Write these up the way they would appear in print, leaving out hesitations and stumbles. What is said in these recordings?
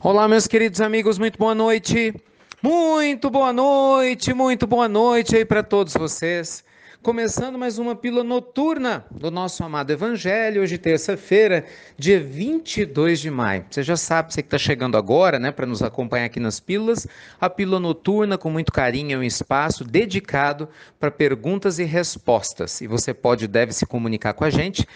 Olá, meus queridos amigos, muito boa noite. Muito boa noite aí para todos vocês. Começando mais uma pílula noturna do nosso amado Evangelho, hoje terça-feira, dia 22 de maio. Você já sabe, você que está chegando agora, né, para nos acompanhar aqui nas pílulas, a pílula noturna, com muito carinho, é um espaço dedicado para perguntas e respostas. E você pode e deve se comunicar com a gente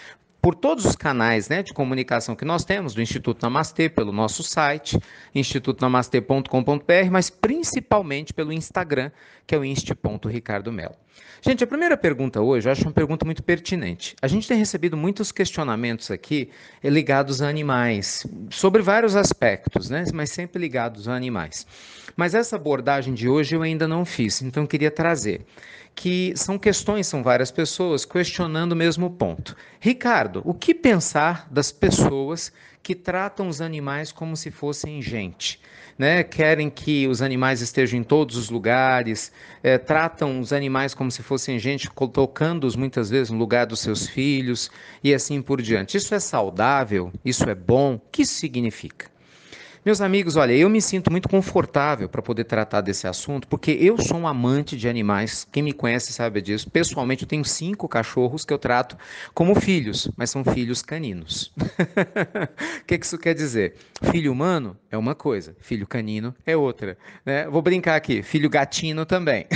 por todos os canais, né, de comunicação que nós temos, do Instituto Namastê, pelo nosso site, institutonamastê.com.br, mas principalmente pelo Instagram, que é o insti.ricardomelo. Gente, a primeira pergunta hoje, eu acho uma pergunta muito pertinente. A gente tem recebido muitos questionamentos aqui ligados a animais, sobre vários aspectos, né, mas sempre ligados a animais. Mas essa abordagem de hoje eu ainda não fiz, então eu queria trazer que são questões, são várias pessoas questionando o mesmo ponto. Ricardo, o que pensar das pessoas que tratam os animais como se fossem gente? Né? Querem que os animais estejam em todos os lugares, tratam os animais como se fossem gente, colocando-os muitas vezes no lugar dos seus filhos e assim por diante. Isso é saudável? Isso é bom? O que isso significa? Meus amigos, olha, eu me sinto muito confortável para poder tratar desse assunto, porque eu sou um amante de animais. Quem me conhece sabe disso. Pessoalmente, eu tenho 5 cachorros que eu trato como filhos, mas são filhos caninos. O que isso quer dizer? Filho humano é uma coisa, filho canino é outra. Né? Vou brincar aqui, filho gatino também.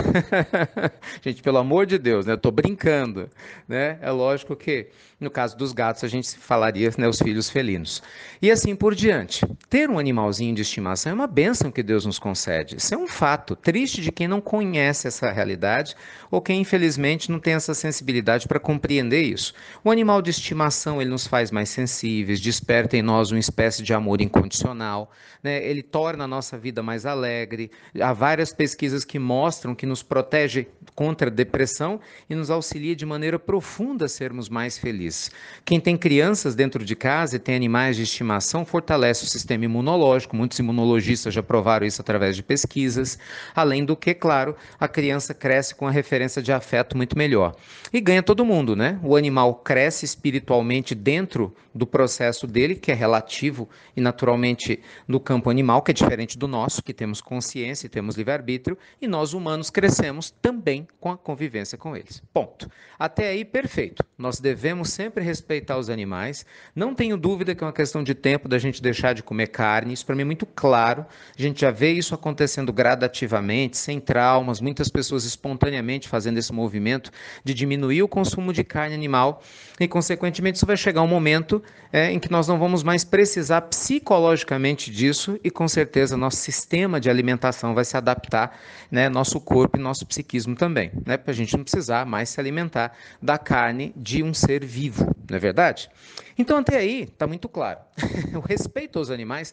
Gente, pelo amor de Deus, né? Eu estou brincando. Né? É lógico que, no caso dos gatos, a gente falaria, né, os filhos felinos. E assim por diante. Ter um animalzinho de estimação é uma bênção que Deus nos concede. Isso é um fato. Triste de quem não conhece essa realidade ou quem, infelizmente, não tem essa sensibilidade para compreender isso. O animal de estimação, ele nos faz mais sensíveis, desperta em nós uma espécie de amor incondicional, né? Ele torna a nossa vida mais alegre. Há várias pesquisas que mostram que nos protege contra a depressão e nos auxilia de maneira profunda a sermos mais felizes. Quem tem crianças dentro de casa e tem animais de estimação fortalece o sistema imunológico. Muitos imunologistas já provaram isso através de pesquisas. Além do que, claro, a criança cresce com a referência de afeto muito melhor. E ganha todo mundo, né? O animal cresce espiritualmente dentro do processo dele, que é relativo e naturalmente no campo animal, que é diferente do nosso, que temos consciência e temos livre-arbítrio, e nós humanos crescemos também com a convivência com eles. Ponto. Até aí, perfeito. Nós devemos sempre respeitar os animais. Não tenho dúvida que é uma questão de tempo da gente deixar de comer carne. Isso para mim é muito claro. A gente já vê isso acontecendo gradativamente, sem traumas, muitas pessoas espontaneamente fazendo esse movimento de diminuir o consumo de carne animal e, consequentemente, isso vai chegar um momento em que nós não vamos mais precisar psicologicamente disso e, com certeza, nosso sistema de alimentação vai se adaptar, né, nosso corpo e nosso psiquismo também, né, para a gente não precisar mais se alimentar da carne de um ser vivo, não é verdade? Então, até aí, está muito claro. O respeito aos animais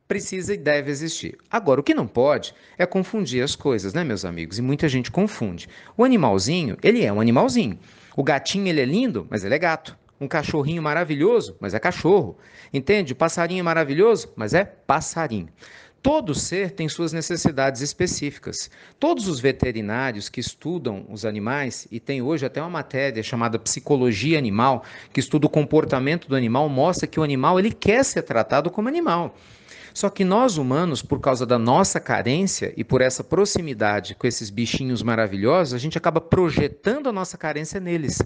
precisa e deve existir. Agora, o que não pode é confundir as coisas, né, meus amigos? E muita gente confunde. O animalzinho, ele é um animalzinho. O gatinho, ele é lindo, mas ele é gato. Um cachorrinho maravilhoso, mas é cachorro. Entende? O passarinho é maravilhoso, mas é passarinho. Todo ser tem suas necessidades específicas. Todos os veterinários que estudam os animais, e tem hoje até uma matéria chamada Psicologia Animal, que estuda o comportamento do animal, mostra que o animal ele quer ser tratado como animal. Só que nós humanos, por causa da nossa carência e por essa proximidade com esses bichinhos maravilhosos, a gente acaba projetando a nossa carência neles.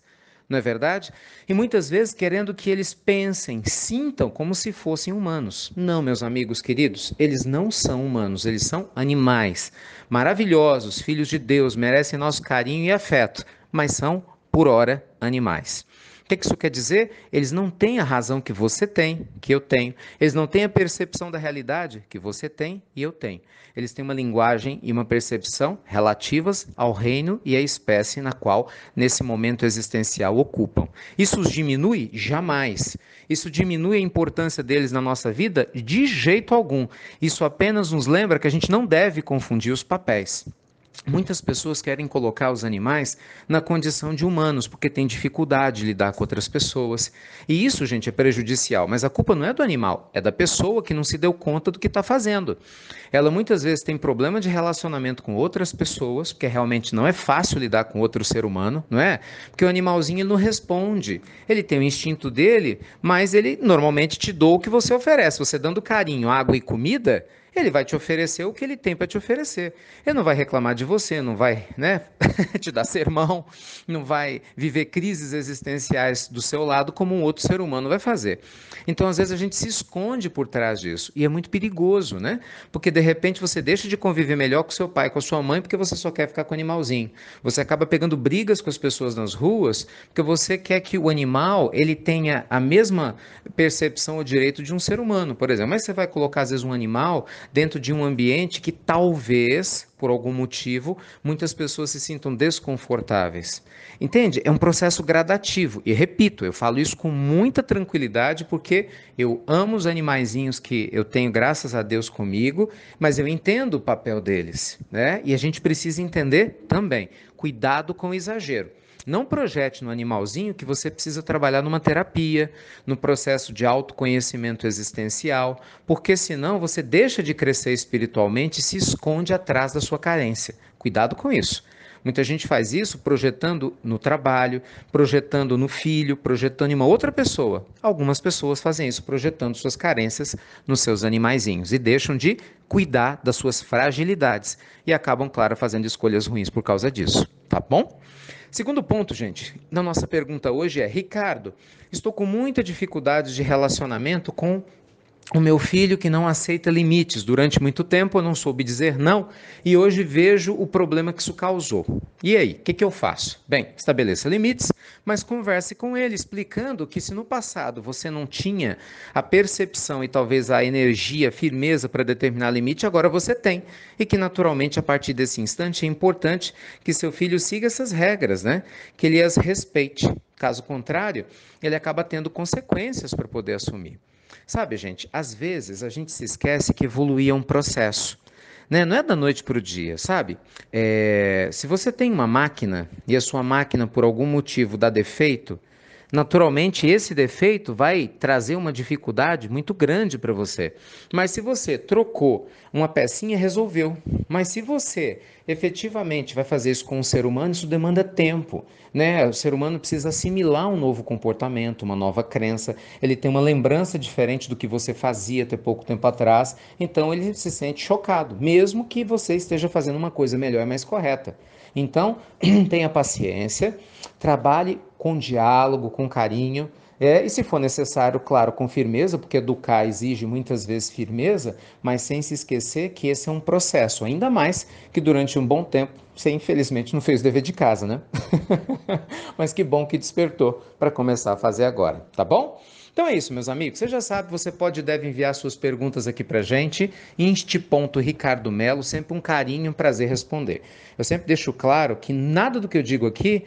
Não é verdade? E muitas vezes querendo que eles pensem, sintam como se fossem humanos. Não, meus amigos queridos, eles não são humanos, eles são animais. Maravilhosos, filhos de Deus, merecem nosso carinho e afeto, mas são, por ora, animais. O que isso quer dizer? Eles não têm a razão que você tem, que eu tenho. Eles não têm a percepção da realidade que você tem e eu tenho. Eles têm uma linguagem e uma percepção relativas ao reino e à espécie na qual, nesse momento existencial, ocupam. Isso os diminui? Jamais. Isso diminui a importância deles na nossa vida? De jeito algum. Isso apenas nos lembra que a gente não deve confundir os papéis. Muitas pessoas querem colocar os animais na condição de humanos, porque tem dificuldade de lidar com outras pessoas. E isso, gente, é prejudicial. Mas a culpa não é do animal, é da pessoa que não se deu conta do que está fazendo. Ela muitas vezes tem problema de relacionamento com outras pessoas, porque realmente não é fácil lidar com outro ser humano, não é? Porque o animalzinho ele não responde. Ele tem o instinto dele, mas ele normalmente te dá o que você oferece. Você dando carinho, água e comida, ele vai te oferecer o que ele tem para te oferecer. Ele não vai reclamar de você, não vai, né, te dar sermão, não vai viver crises existenciais do seu lado como um outro ser humano vai fazer. Então, às vezes a gente se esconde por trás disso e é muito perigoso, né? Porque de repente você deixa de conviver melhor com seu pai, com a sua mãe, porque você só quer ficar com o animalzinho. Você acaba pegando brigas com as pessoas nas ruas, porque você quer que o animal ele tenha a mesma percepção ou direito de um ser humano, por exemplo. Mas você vai colocar às vezes um animal dentro de um ambiente que talvez, por algum motivo, muitas pessoas se sintam desconfortáveis. Entende? É um processo gradativo. E repito, eu falo isso com muita tranquilidade porque eu amo os animaizinhos que eu tenho, graças a Deus, comigo, mas eu entendo o papel deles, né? E a gente precisa entender também. Cuidado com o exagero. Não projete no animalzinho que você precisa trabalhar numa terapia, no processo de autoconhecimento existencial, porque senão você deixa de crescer espiritualmente e se esconde atrás da sua carência. Cuidado com isso. Muita gente faz isso projetando no trabalho, projetando no filho, projetando em uma outra pessoa. Algumas pessoas fazem isso projetando suas carências nos seus animaizinhos e deixam de cuidar das suas fragilidades e acabam, claro, fazendo escolhas ruins por causa disso. Tá bom? Segundo ponto, gente, da nossa pergunta hoje é: Ricardo, estou com muita dificuldade de relacionamento com o meu filho que não aceita limites. Durante muito tempo eu não soube dizer não e hoje vejo o problema que isso causou. E aí, o que eu faço? Bem, estabeleça limites, mas converse com ele, explicando que se no passado você não tinha a percepção e talvez a energia, a firmeza para determinar limite, agora você tem. E que naturalmente a partir desse instante é importante que seu filho siga essas regras, né? Que ele as respeite. Caso contrário, ele acaba tendo consequências para poder assumir. Sabe, gente, às vezes a gente se esquece que evoluir é um processo. Né? Não é da noite para o dia, sabe? Se você tem uma máquina e a sua máquina por algum motivo dá defeito, naturalmente esse defeito vai trazer uma dificuldade muito grande para você. Mas se você trocou uma pecinha, resolveu. Mas se você efetivamente vai fazer isso com um ser humano, isso demanda tempo, né? O ser humano precisa assimilar um novo comportamento, uma nova crença. Ele tem uma lembrança diferente do que você fazia até pouco tempo atrás, então ele se sente chocado, mesmo que você esteja fazendo uma coisa melhor e mais correta. Então, tenha paciência, trabalhe com diálogo, com carinho, e se for necessário, claro, com firmeza, porque educar exige muitas vezes firmeza, mas sem se esquecer que esse é um processo, ainda mais que durante um bom tempo você infelizmente não fez o dever de casa, né? Mas que bom que despertou para começar a fazer agora, tá bom? Então é isso, meus amigos. Você já sabe, você pode e deve enviar suas perguntas aqui pra gente, inst.ricardomelo, sempre um carinho, um prazer responder. Eu sempre deixo claro que nada do que eu digo aqui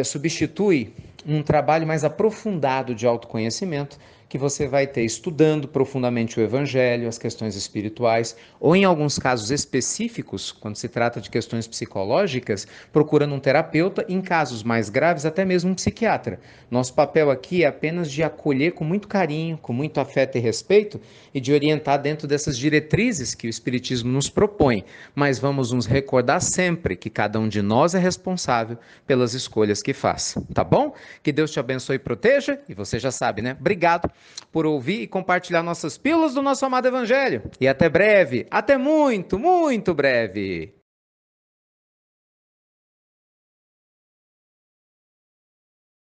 substitui um trabalho mais aprofundado de autoconhecimento que você vai ter estudando profundamente o Evangelho, as questões espirituais, ou em alguns casos específicos, quando se trata de questões psicológicas, procurando um terapeuta, em casos mais graves, até mesmo um psiquiatra. Nosso papel aqui é apenas de acolher com muito carinho, com muito afeto e respeito, e de orientar dentro dessas diretrizes que o Espiritismo nos propõe. Mas vamos nos recordar sempre que cada um de nós é responsável pelas escolhas que faz. Tá bom? Que Deus te abençoe e proteja, e você já sabe, né? Obrigado por ouvir e compartilhar nossas pílulas do nosso amado Evangelho. E até breve, até muito, muito breve.